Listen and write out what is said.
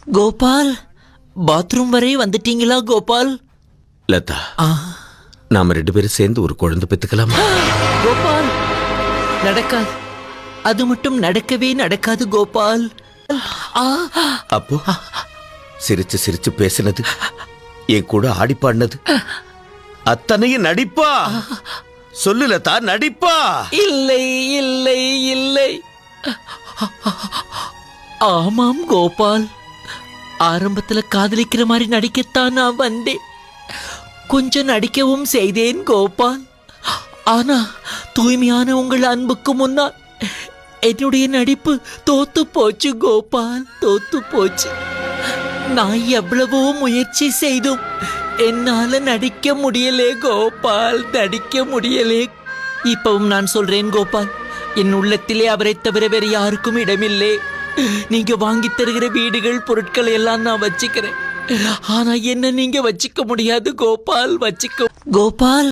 Gopal, bathroom வரை வந்துட்டீங்களா கோபால்? லதா, நாம 2 பேரும் சேர்ந்து ஒரு குழந்தை பெத்துக்கலாமா? கோபால், நடக்காது. அது மட்டும் நடக்கவே நடக்காது கோபால். அப்போ சிரிச்சு சிரிச்சு பேசினது, என் கூட ஆடி பாடினது அத்தனையும் நடிப்பா? சொல்லு லதா, நடிப்பா? இல்லை இல்லை இல்லை. ஆமாம் கோபால், ஆரம்பத்துல காதலிக்கிற மாதிரி நடிக்கத்தான் நான் வந்தேன். கொஞ்சம் நடிக்கவும் செய்தேன் கோபால். ஆனா தூய்மையான உங்கள் அன்புக்கு முன்னால் என்னுடைய நடிப்பு தோத்து போச்சு கோபால், தோத்து போச்சு. நான் எவ்வளவோ முயற்சி செய்தும் என்னால நடிக்க முடியலே கோபால், நடிக்க முடியலே. இப்பவும் நான் சொல்றேன் கோபால், என் உள்ளத்திலே அவரை தவிர வேறு யாருக்கும் இடமில்லை. நீங்க வாங்கி தருகிற வீடுகள், பொருட்கள் எல்லாம் நான் வச்சுக்கிறேன். ஆனா என்ன நீங்க வச்சுக்க முடியாது கோபால், வச்சுக்க. கோபால்.